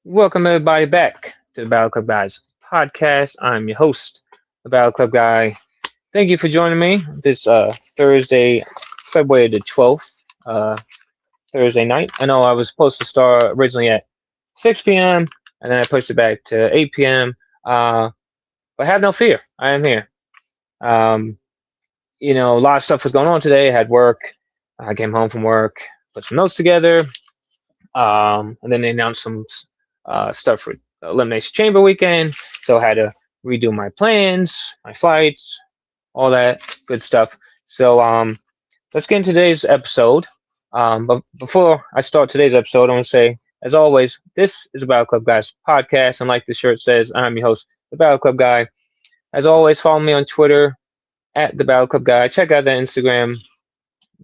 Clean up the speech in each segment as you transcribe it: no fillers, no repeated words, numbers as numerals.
Welcome everybody back to the Battle Club Guys podcast. I'm your host, the Battle Club Guy. Thank you for joining me this Thursday, February the 12th, Thursday night. I know I was supposed to start originally at 6 p.m. and then I pushed it back to 8 p.m. But have no fear, I am here. Um, a lot of stuff was going on today. I had work. I came home from work, put some notes together, and then they announced some stuff for Elimination Chamber weekend. So I had to redo my plans, my flights, all that good stuff. So let's get into today's episode. But before I start today's episode, I want to say, as always, this is the Battle Club Guys podcast. And like the shirt says, I'm your host, the Battle Club Guy. As always, follow me on Twitter at the Battle Club Guy. Check out the Instagram,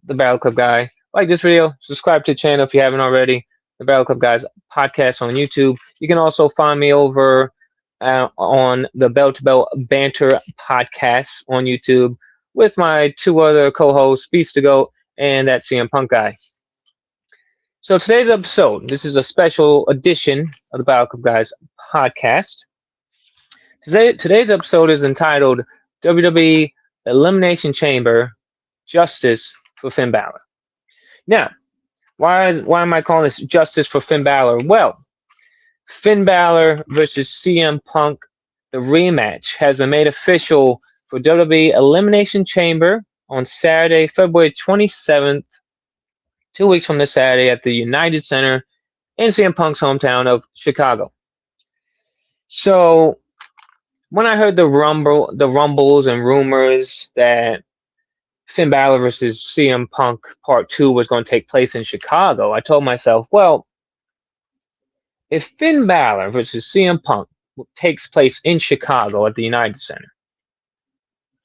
the Battle Club Guy. Like this video, subscribe to the channel if you haven't already. The Battle Club Guys podcast on YouTube. You can also find me over on the Bell to Bell Banter podcast on YouTube with my two other co-hosts, Beast to Goat and that CM Punk guy. So today's episode, this is a special edition of the Battle Club Guys podcast. Today's episode is entitled WWE Elimination Chamber Justice for Finn Balor. Now, why am I calling this Justice for Finn Balor? Well, Finn Balor versus CM Punk, the rematch, has been made official for WWE Elimination Chamber on Saturday, February 27th, 2 weeks from this Saturday at the United Center in CM Punk's hometown of Chicago. So when I heard the rumbles and rumors that Finn Balor versus CM Punk Part 2 was going to take place in Chicago, I told myself, well, if Finn Balor versus CM Punk takes place in Chicago at the United Center,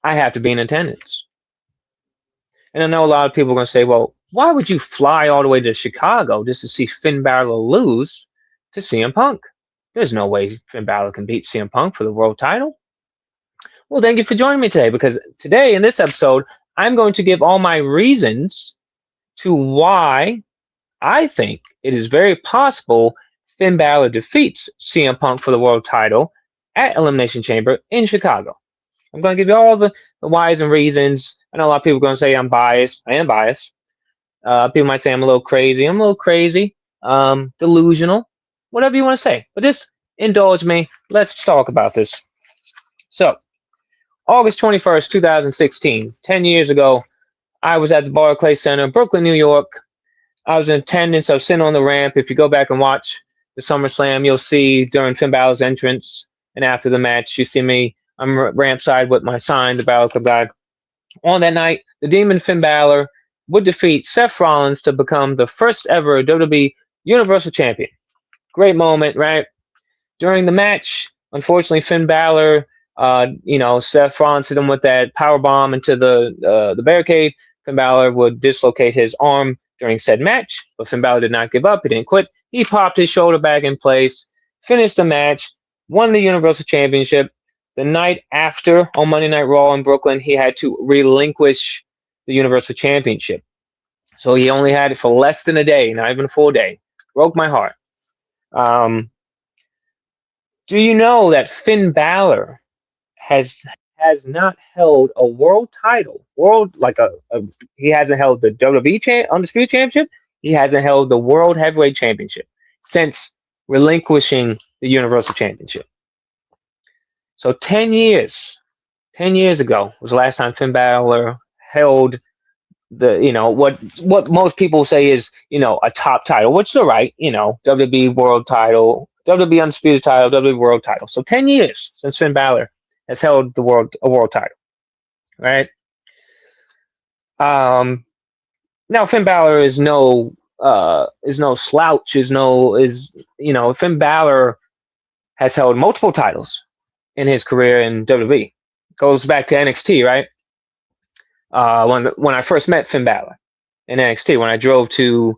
I have to be in attendance. And I know a lot of people are going to say, well, why would you fly all the way to Chicago just to see Finn Balor lose to CM Punk? There's no way Finn Balor can beat CM Punk for the world title. Well, thank you for joining me today, because today in this episode, I'm going to give all my reasons to why I think it is very possible Finn Balor defeats CM Punk for the world title at Elimination Chamber in Chicago. I'm going to give you all the whys and reasons. I know a lot of people are going to say I'm biased. I am biased. People might say I'm a little crazy. I'm a little crazy, delusional, whatever you want to say. But just indulge me. Let's talk about this. So, August 21st, 2016, 10 years ago, I was at the Barclays Center, Brooklyn, New York. I was in attendance. I was sitting on the ramp. If you go back and watch the SummerSlam, you'll see during Finn Balor's entrance and after the match, you see me. I'm ramp side with my sign, the Battle Club Guy. On that night, the Demon Finn Balor would defeat Seth Rollins to become the first ever WWE Universal Champion. Great moment, right? During the match, unfortunately, Finn Balor, Seth Rollins hit him with that power bomb into the barricade. Finn Balor would dislocate his arm during said match, but Finn Balor did not give up. He didn't quit. He popped his shoulder back in place, finished the match, won the Universal Championship. The night after, on Monday Night Raw in Brooklyn, he had to relinquish the Universal Championship. So he only had it for less than a day, not even a full day. Broke my heart. Do you know that Finn Balor has not held a world title? He hasn't held the WWE Undisputed Championship. He hasn't held the World Heavyweight Championship since relinquishing the Universal Championship. So 10 years ago was the last time Finn Balor held what most people say is, a top title, which is all right, WWE World title, WWE Undisputed title, WWE World title. So 10 years since Finn Balor has held a world title, right? Now Finn Balor is no slouch. Finn Balor has held multiple titles in his career in WWE. Goes back to NXT, right? When I first met Finn Balor in NXT, when I drove to,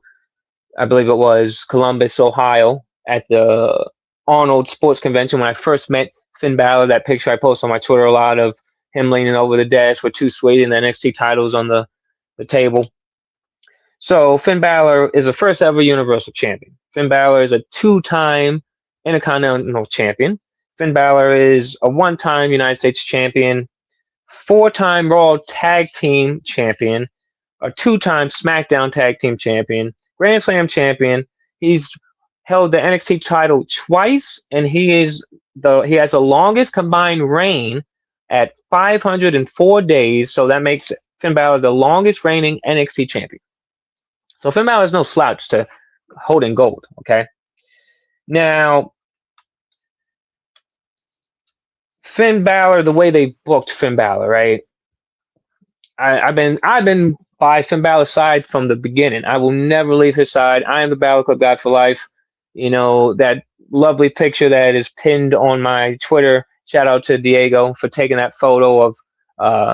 I believe it was Columbus, Ohio, at the Arnold Sports Convention, when I first met Finn Balor, that picture I post on my Twitter a lot of him leaning over the desk with Too Sweet and the NXT titles on the table. So Finn Balor is the first ever Universal Champion. Finn Balor is a two-time Intercontinental Champion. Finn Balor is a one-time United States Champion, four-time Raw Tag Team Champion, a two-time SmackDown Tag Team Champion, Grand Slam Champion. He's held the NXT title twice, and he has the longest combined reign at 504 days. So that makes Finn Balor the longest reigning NXT champion. So Finn Balor is no slouch to holding gold. Okay, now Finn Balor, the way they booked Finn Balor, right? I've been by Finn Balor's side from the beginning. I will never leave his side. I am the Balor Club God for life. You know, that lovely picture that is pinned on my Twitter. Shout out to Diego for taking that photo of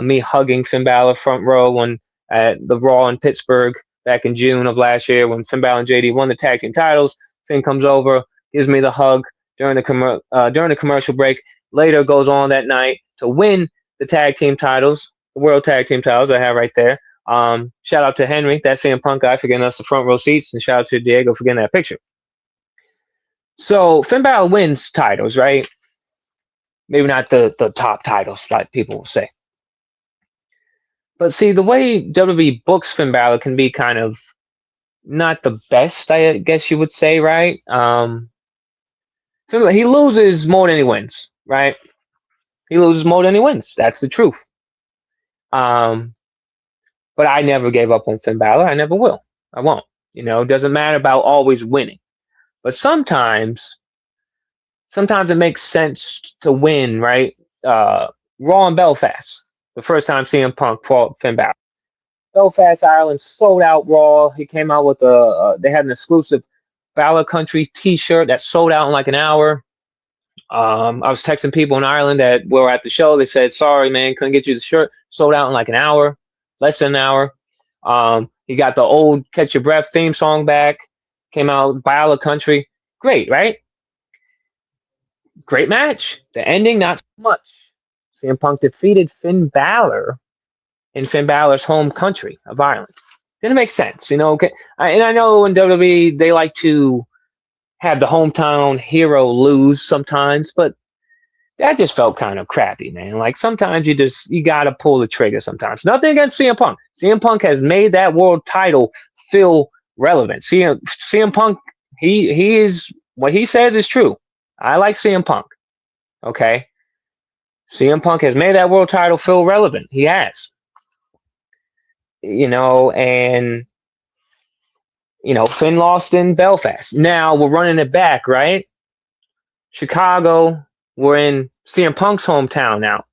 me hugging Finn Balor front row when at the Raw in Pittsburgh back in June of last year when Finn Balor and JD won the tag team titles. Finn comes over, gives me the hug during the commercial break. Later goes on that night to win the tag team titles, the World Tag Team titles I have right there. Shout out to Henry, that CM Punk guy, for getting us the front row seats, and shout out to Diego for getting that picture. So Finn Balor wins titles, right? Maybe not the top titles, like people will say. But see, the way WWE books Finn Balor can be kind of not the best, I guess you would say, right? He loses more than he wins, right? He loses more than he wins. That's the truth. But I never gave up on Finn Balor. I never will. I won't. You know, it doesn't matter about always winning. But sometimes it makes sense to win, right? Raw in Belfast, the first time CM Punk fought Finn Balor. Belfast, Ireland, sold out Raw. He came out with they had an exclusive Balor Country T-shirt that sold out in like an hour. I was texting people in Ireland that were at the show. They said, "Sorry, man, couldn't get you the shirt. Sold out in like an hour, less than an hour." He got the old "Catch Your Breath" theme song back. Came out Balor Country. Great, right? Great match. The ending, not so much. CM Punk defeated Finn Balor in Finn Balor's home country of Ireland. Didn't make sense, you know. And I know in WWE they like to have the hometown hero lose sometimes, but that just felt kind of crappy, man. Like sometimes you gotta pull the trigger sometimes. Nothing against CM Punk. CM Punk has made that world title feel relevant. CM Punk, he is what he says is true. I like CM Punk. Okay. CM Punk has made that world title feel relevant. He has. You know, and Finn lost in Belfast. Now we're running it back, right? Chicago, we're in CM Punk's hometown now.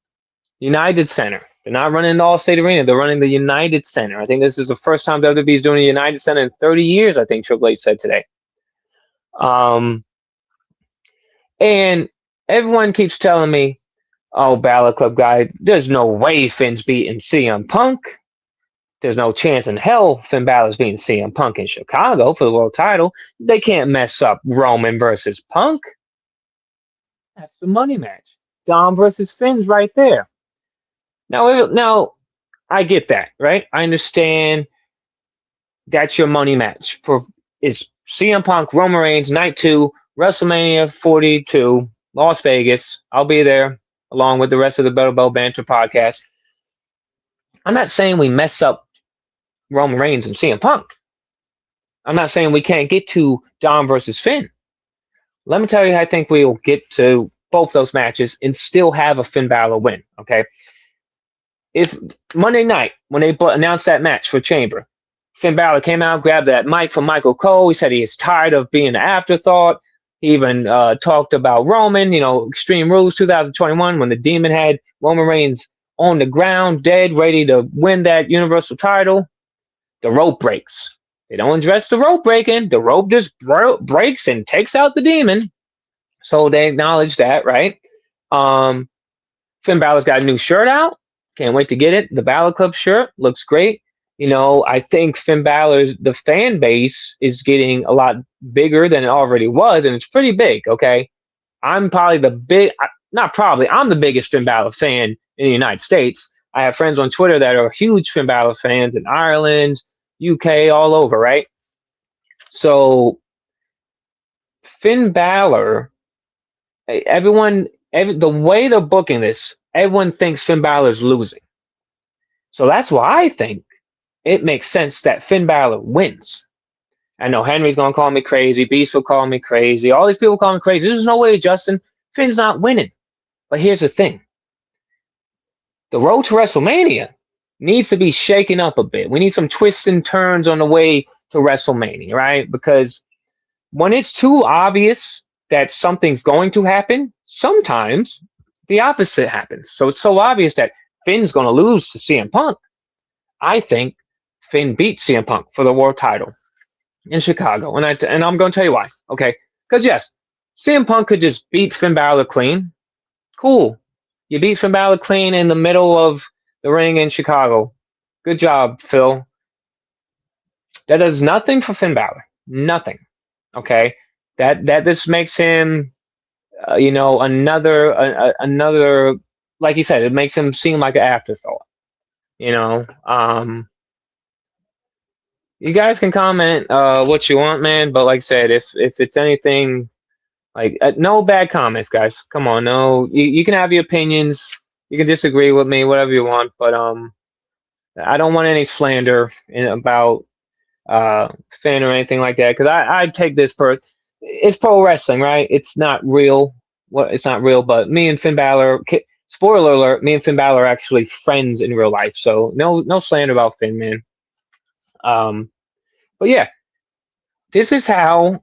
United Center. They're not running the Allstate Arena. They're running the United Center. I think this is the first time WWE is doing a United Center in 30 years, I think Triple H said today. And everyone keeps telling me, "Oh, Balor Club guy, there's no way Finn's beating CM Punk. There's no chance in hell Finn Balor's beating CM Punk in Chicago for the world title. They can't mess up Roman versus Punk." That's the money match. Dom versus Finn's right there. Now, I get that, right? I understand that's your money match. It's CM Punk, Roman Reigns, Night 2, WrestleMania 42, Las Vegas. I'll be there along with the rest of the Better Bell Banter podcast. I'm not saying we mess up Roman Reigns and CM Punk. I'm not saying we can't get to Dom versus Finn. Let me tell you, I think we will get to both those matches and still have a Finn Balor win, okay? If Monday night, when they announced that match for Chamber, Finn Balor came out, grabbed that mic from Michael Cole. He said he is tired of being an afterthought. He even talked about Roman, Extreme Rules 2021, when the Demon had Roman Reigns on the ground, dead, ready to win that Universal title. The rope breaks. They don't address the rope breaking. The rope just breaks and takes out the Demon. So they acknowledge that, right? Finn Balor's got a new shirt out. Can't wait to get it. The Balor Club shirt looks great. I think Finn Balor's, the fan base is getting a lot bigger than it already was, and it's pretty big, okay? I'm probably I'm the biggest Finn Balor fan in the United States. I have friends on Twitter that are huge Finn Balor fans in Ireland, UK, all over, right? So Finn Balor the way they're booking this, everyone thinks Finn Balor is losing. So that's why I think it makes sense that Finn Balor wins. I know Henry's gonna call me crazy, Beast will call me crazy, all these people call me crazy. There's no way, Justin, Finn's not winning. But here's the thing. The road to WrestleMania needs to be shaken up a bit. We need some twists and turns on the way to WrestleMania, right? Because when it's too obvious that something's going to happen, sometimes the opposite happens. So it's so obvious that Finn's going to lose to CM Punk. I think Finn beats CM Punk for the world title in Chicago. And I'm going to tell you why. Okay. Because yes, CM Punk could just beat Finn Balor clean. Cool. You beat Finn Balor clean in the middle of the ring in Chicago. Good job, Phil. That does nothing for Finn Balor. Nothing. Okay. That just makes him, another, like you said, it makes him seem like an afterthought. You guys can comment what you want, man. But like I said, if it's anything, like no bad comments, guys. Come on, no. You can have your opinions. You can disagree with me, whatever you want. But I don't want any slander about Finn or anything like that, because I take this it's pro wrestling, right? It's not real. It's not real. But me and Finn Balor, spoiler alert, me and Finn Balor are actually friends in real life. So no slander about Finn, man. But yeah, this is how.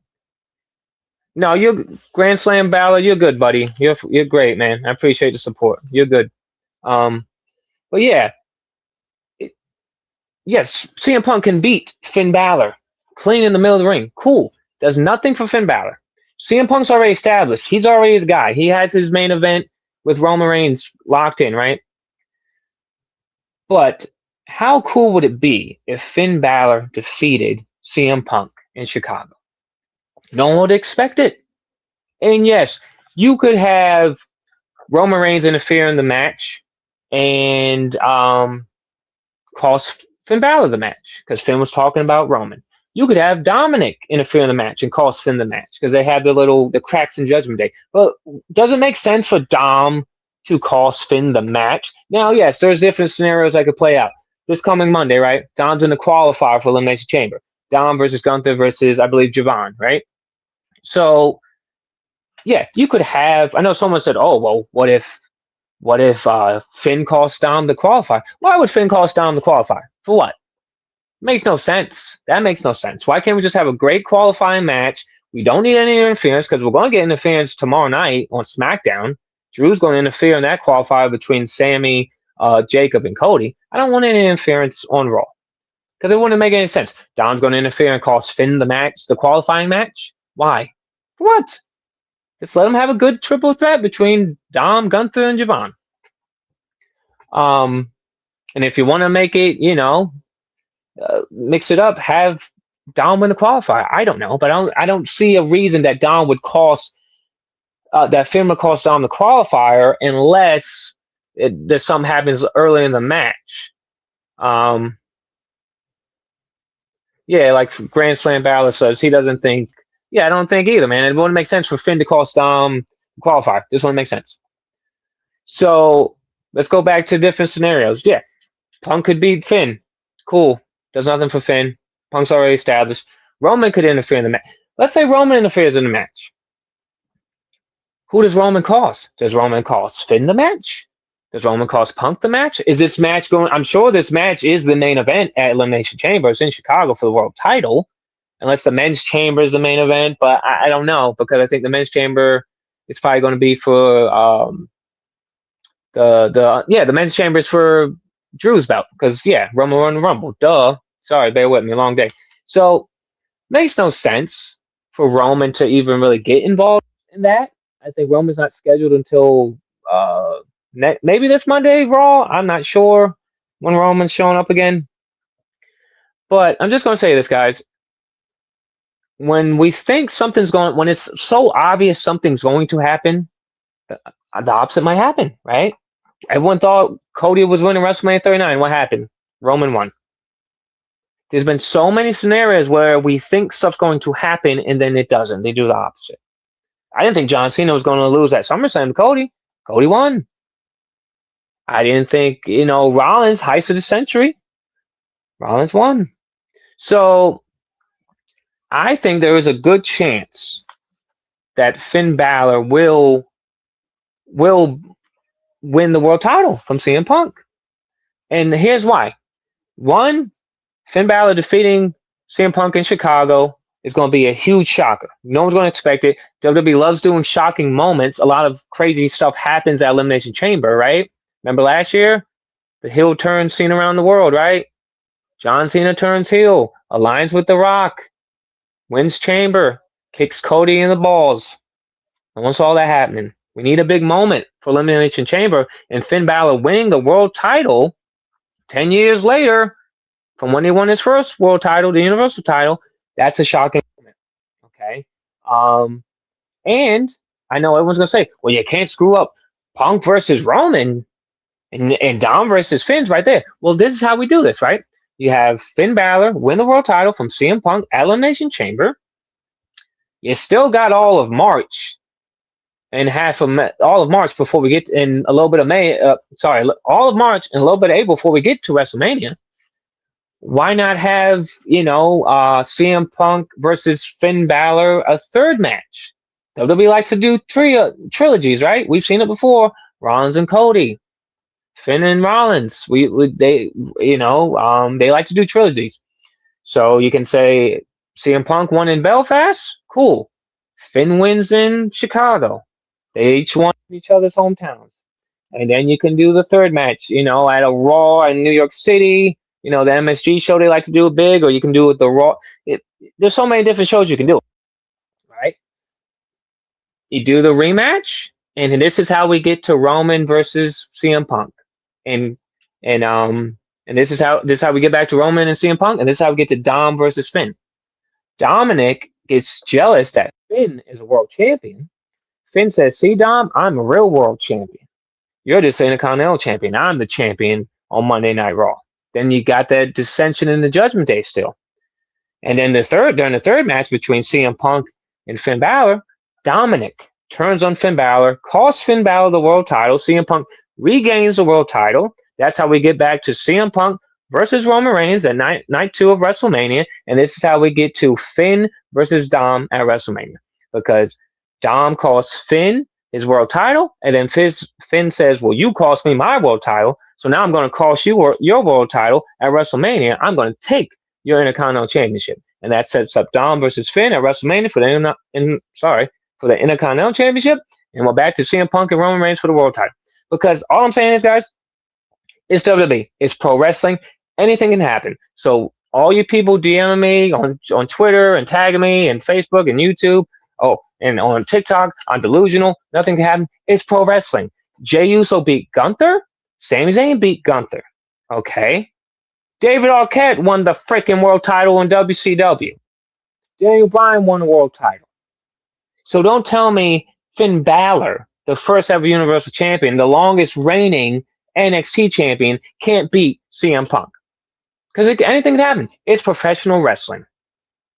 No, you're Grand Slam Balor. You're good, buddy. You're great, man. I appreciate the support. You're good. But yeah, yes, CM Punk can beat Finn Balor clean in the middle of the ring. Cool. Does nothing for Finn Balor. CM Punk's already established. He's already the guy. He has his main event with Roman Reigns locked in, right? But how cool would it be if Finn Balor defeated CM Punk in Chicago? No one would expect it. And yes, you could have Roman Reigns interfere in the match and cost Finn Balor the match because Finn was talking about Roman. You could have Dominic interfere in the match and cost Finn the match because they have the cracks in Judgment Day. But does it make sense for Dom to cost Finn the match? Now, yes, there's different scenarios that could play out. This coming Monday, right? Dom's in the qualifier for Elimination Chamber. Dom versus Gunther versus, I believe, Javon, right? So, yeah, you could have. I know someone said, "Oh, well, what if Finn costs Dom the qualifier?" Why would Finn cost Dom the qualifier? For what? Makes no sense. That makes no sense. Why can't we just have a great qualifying match? We don't need any interference because we're going to get interference tomorrow night on SmackDown. Drew's going to interfere in that qualifier between Sammy, Jacob, and Cody. I don't want any interference on Raw because it wouldn't make any sense. Dom's going to interfere and cost Finn the match, the qualifying match. Why? For what? Just let them have a good triple threat between Dom, Gunther, and Javon. And if you want to make it, mix it up, have Dom win the qualifier. I don't know, but I don't see a reason that Dom would cost that Finn would cost Dom the qualifier unless there's something happens early in the match. Yeah, like Grand Slam Balor says, he doesn't think. Yeah, I don't think either, man. It wouldn't make sense for Finn to cost Dom the qualifier. This wouldn't make sense. So let's go back to different scenarios. Yeah, Punk could beat Finn. Cool. Does nothing for Finn. Punk's already established. Roman could interfere in the match. Let's say Roman interferes in the match. Who does Roman cost? Does Roman cost Finn the match? Does Roman cost Punk the match? Is this match going? I'm sure this match is the main event at Elimination Chamber. It's in Chicago for the world title. Unless the men's chamber is the main event, but I don't know because I think the men's chamber is probably going to be for the men's chamber is for Drew's belt because Roman won the Rumble. Duh. Sorry, bear with me. Long day. So makes no sense for Roman to even really get involved in that. I think Roman's not scheduled until maybe this Monday Raw. I'm not sure when Roman's showing up again. But I'm just going to say this, guys. When we think when it's so obvious something's going to happen, the opposite might happen, right? Everyone thought Cody was winning WrestleMania 39. What happened? Roman won. There's been so many scenarios where we think stuff's going to happen and then it doesn't. They do the opposite. I didn't think John Cena was going to lose at SummerSlam to Cody. Cody won. I didn't think, Rollins, heist of the century. Rollins won. So I think there is a good chance that Finn Balor will win the world title from CM Punk. And here's why. One, Finn Balor defeating CM Punk in Chicago is going to be a huge shocker. No one's going to expect it. WWE loves doing shocking moments. A lot of crazy stuff happens at Elimination Chamber, right? Remember last year? The heel turn seen around the world, right? John Cena turns heel, aligns with The Rock, wins Chamber, kicks Cody in the balls. No one saw that happening. We need a big moment for Elimination Chamber, and Finn Balor winning the world title 10 years later from when he won his first world title, the Universal title. That's a shocking moment. Okay. And I know everyone's going to say, well, you can't screw up Punk versus Roman and Dom versus Finn's right there. Well, this is how we do this, right? You have Finn Balor win the world title from CM Punk at Elimination Chamber. You still got all of March and all of March before we get in a little bit of May. All of March and a little bit of April before we get to WrestleMania. Why not have, CM Punk versus Finn Balor a third match? WWE likes to do trilogies, right? We've seen it before. Rollins and Cody, Finn and Rollins. They like to do trilogies. So you can say CM Punk won in Belfast. Cool. Finn wins in Chicago. They each won in each other's hometowns. And then you can do the third match, at a Raw in New York City. The MSG show, they like to do it big, or you can do it the Raw. There's so many different shows you can do, right? You do the rematch, and this is how we get to Roman versus CM Punk, and this is how we get back to Roman and CM Punk, and this is how we get to Dom versus Finn. Dominic gets jealous that Finn is a world champion. Finn says, "See, Dom, I'm a real world champion. You're just an Intercontinental champion. I'm the champion on Monday Night Raw." Then you got that dissension in the Judgment Day still. And then during the third match between CM Punk and Finn Balor, Dominic turns on Finn Balor, costs Finn Balor the world title. CM Punk regains the world title. That's how we get back to CM Punk versus Roman Reigns at night 2 of WrestleMania. And this is how we get to Finn versus Dom at WrestleMania. Because Dom costs Finn his world title, and then Finn says, well, you cost me my world title, so now I'm going to cost you your world title at WrestleMania. I'm going to take your Intercontinental Championship. And that sets up Dom versus Finn at WrestleMania for the Intercontinental Championship, and we're back to CM Punk and Roman Reigns for the world title. Because all I'm saying is, guys, it's WWE. It's pro wrestling. Anything can happen. So all you people DMing me on Twitter and tagging me and Facebook and YouTube, and on TikTok, I'm delusional. Nothing can happen. It's pro wrestling. Jey Uso beat Gunther. Sami Zayn beat Gunther. Okay. David Arquette won the freaking world title in WCW. Daniel Bryan won the world title. So don't tell me Finn Balor, the first ever Universal Champion, the longest reigning NXT champion, can't beat CM Punk. Because anything can happen. It's professional wrestling.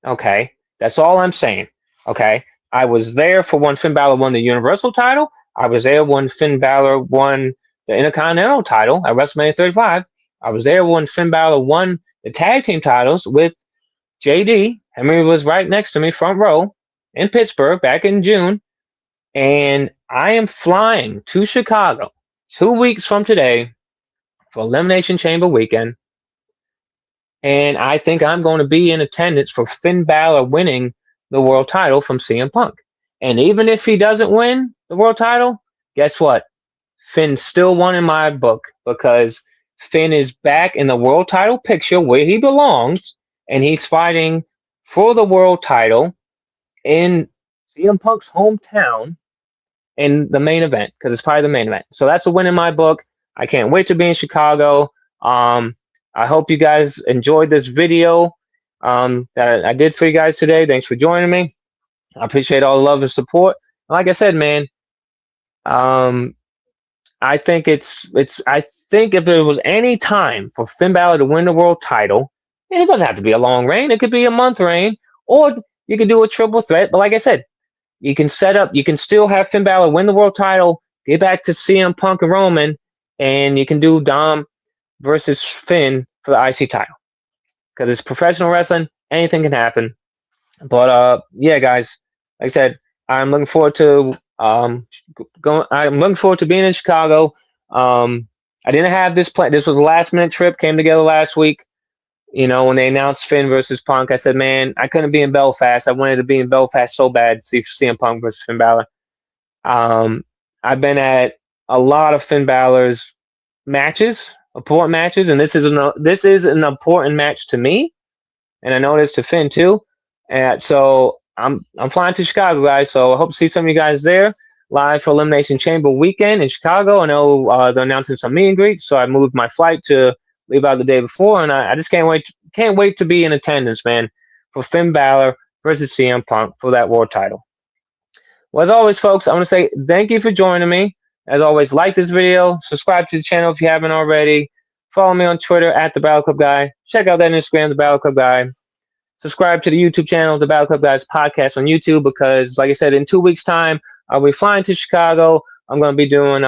Okay. That's all I'm saying. Okay. I was there for when Finn Balor won the Universal title. I was there when Finn Balor won the Intercontinental title at WrestleMania 35. I was there when Finn Balor won the tag team titles with JD. Henry was right next to me, front row, in Pittsburgh back in June. And I am flying to Chicago 2 weeks from today for Elimination Chamber weekend. And I think I'm going to be in attendance for Finn Balor winning the world title from CM Punk. And even if he doesn't win the world title, guess what? Finn still won in my book, because Finn is back in the world title picture where he belongs, and he's fighting for the world title in CM Punk's hometown in the main event, because it's probably the main event. So that's a win in my book. I can't wait to be in Chicago. I hope you guys enjoyed this video that I did for you guys today. Thanks for joining me. I appreciate all the love and support. Like I said, man, I think I think if there was any time for Finn Balor to win the world title, and it doesn't have to be a long reign, it could be a month reign, or you could do a triple threat. But like I said, You can set up. You can still have Finn Balor win the world title, get back to CM Punk and Roman, and you can do Dom versus Finn for the IC title. Because it's professional wrestling, anything can happen. But yeah, guys, like I said, I'm looking forward to going. I'm looking forward to being in Chicago. I didn't have this plan. This was a last minute trip. Came together last week. You know, when they announced Finn versus Punk, I said, man, I couldn't be in Belfast. I wanted to be in Belfast so bad to see CM Punk versus Finn Balor. I've been at a lot of Finn Balor's matches, important matches, and this is an important match to me, and I know it is to Finn too. And so I'm flying to Chicago, guys. So I hope to see some of you guys there live for Elimination Chamber weekend in Chicago. I know they're announcing some meet and greets, so I moved my flight to leave out the day before, and I just can't wait to be in attendance, man, for Finn Balor versus CM Punk for that world title. Well, as always, folks, I want to say thank you for joining me. As always, like this video, subscribe to the channel if you haven't already, follow me on Twitter at The Battle Club Guy, check out that Instagram, The Battle Club Guy, subscribe to the YouTube channel, The Battle Club Guys Podcast on YouTube, because, like I said, in 2 weeks' time, I'll be flying to Chicago. I'm going to be doing,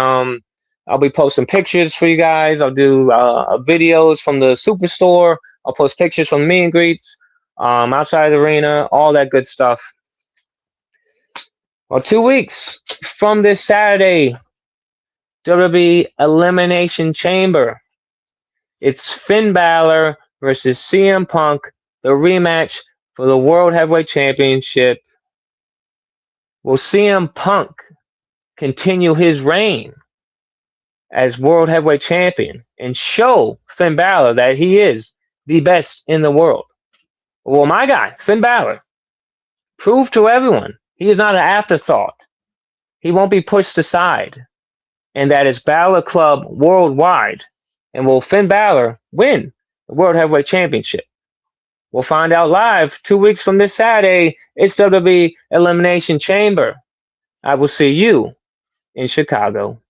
I'll be posting pictures for you guys. I'll do videos from the Superstore. I'll post pictures from meet and greets, outside the arena, all that good stuff. Well, 2 weeks from this Saturday, WWE Elimination Chamber. It's Finn Balor versus CM Punk, the rematch for the World Heavyweight Championship. Will CM Punk continue his reign as World Heavyweight Champion and show Finn Balor that he is the best in the world? Well, my guy, Finn Balor, prove to everyone he is not an afterthought. He won't be pushed aside. And that is Balor Club worldwide. And will Finn Balor win the World Heavyweight Championship? We'll find out live 2 weeks from this Saturday. It's WWE Elimination Chamber. I will see you in Chicago.